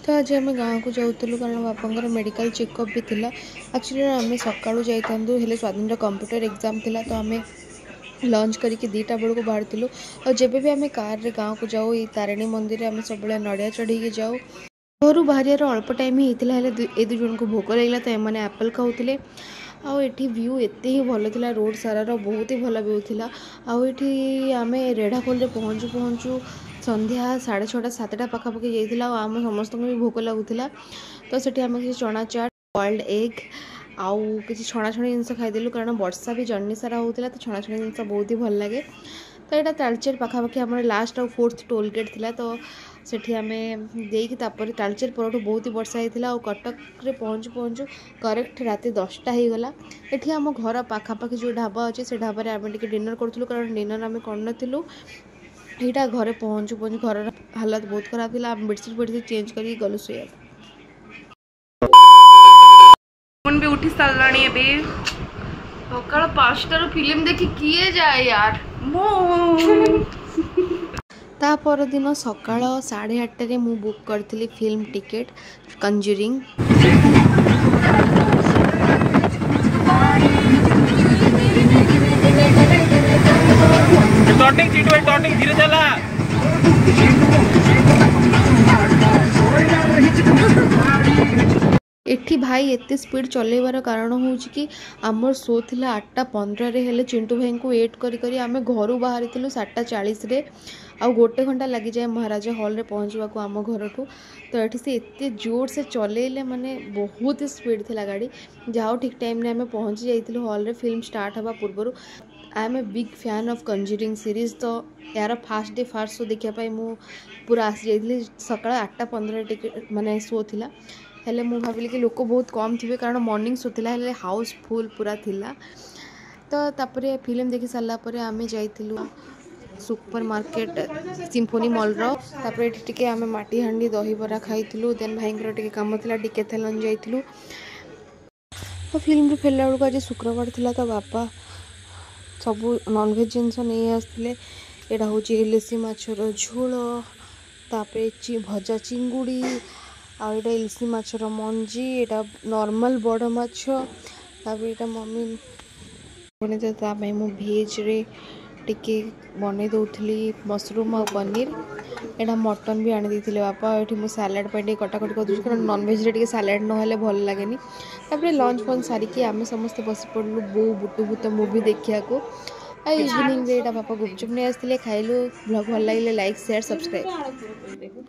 तो आज आम गाँव को जाऊँ कारण बापा मेडिकल चेकअप भी थिला। एक्चुअली आम सका हेले स्वाधीन कंप्यूटर एग्जाम थिला तो आम लंच करके 2टा बेलू बाहर और जब भी आम कार रे गाँव को जाऊँ ये तारिणी मंदिर आम सब नड़िया चढ़ी जाऊँ। घर बाहर अल्प टाइम ही होता है ए दु जन को भोक लगे तो एम एप्पल खाऊले। आठी व्यू एत ही भल था रोड सारार बहुत ही भल व्यू था। आठी आम रेढ़ाखोल पहुँचू पहुँचू संध्या 6:30 7टा पाखापाखि जाइए आम समस्त को भी भोक लगुला। तो सेठी आम किसी चना चाट बॉइल्ड एग आउ किसी छणाछणी जिनस खाईदेलु कारण वर्षा भी जर्नी सारा होता तो छणाछणी जिनस बहुत ही भल लगे। तो यहाँ तालचेर पाखापाखि आम लास्ट और 4th टोल गेट थिला तो सेठी आम देकी तालचेर पर बहुत ही वर्षा होता और कटक रे पहुँचू पहुँचू करेक्ट रात 10टा हो गला। एठी आम घर पाखापाखि जो ढाबा अच्छे से ढाबा आम टे डिनर करूँ कारण डिनर आम कर यहाँ घरे पहुँचू पहुँचू घर हालत बहुत खराब था। बेडसीट बेडसीट चेंज कर गलु शोया भी उठी सारा सका 5टार फिल्म देखी किए जाए यार ता पर दिन सका 8:30 मु बुक करी फिल्म टिकेट कंजूरिंग। धीरे चला एठी भाई एते स्पीड चलेबार कारण हूँ कि आमर शो थिला 8:15 हेले चिंटू भाई को वेट करी आम घर बाहरी 7:40 आ 1 घंटा लगी जाए महाराजा हॉल रे पहुँचवा को आम घर ठू। तो ये से एते जोर से चलेले माने बहुत ही स्पीड थिला गाड़ी जाओ ठीक टाइम ने आम पहुँची जाइए हॉल रे फिल्म स्टार्ट हवा पूर्वर। I am a big fan of Conjuring series तो यार फास्ट डे फास्ट शो देखापी मु पूरा आसी जाइए सका 8:15 टिकेट माने शो थिला हेले मु भाविली कि लोक बहुत कम थे कारण मॉर्निंग शो थिला हेले हाउस फुल पूरा थिला। तो तापरे फिल्म देखी सारा पर आम जाइलु सुपर मार्केट सिम्फोनी मॉल रे टिके आम माटी हांडी दही बरा खाइलु देन भाई टे कम था टिके थेलन जाइलु। तो फिल्म रे फेरला बेलू आज शुक्रवार थिला तो बापा सब नॉनवेज जिनस नहीं आसते। यहाँ हूँ इलिशी माछर झोल तापर भजा चिंगुड़ी आईटा इलिशी माछर मंजी यहाँ नॉर्मल बड़ माछ तापर यहाँ मम्मी बने मु भेज रे टिके बन दौली मशरूम और पनीर। यहाँ मटन भी आनी देते बापा ये मुझे सालाड पे कटाकटी कर कारण नॉनवेज रे सालाड ना भल लगे। तापर लंच फंच सारिकी आम समस्ते बस पड़ू बो बुटू भूत मुवी देखा इवनिंग रे बापा गुपचुप नहीं आसते खाइलु। ब्लॉग भल लगे लाइक शेयर सब्सक्राइब।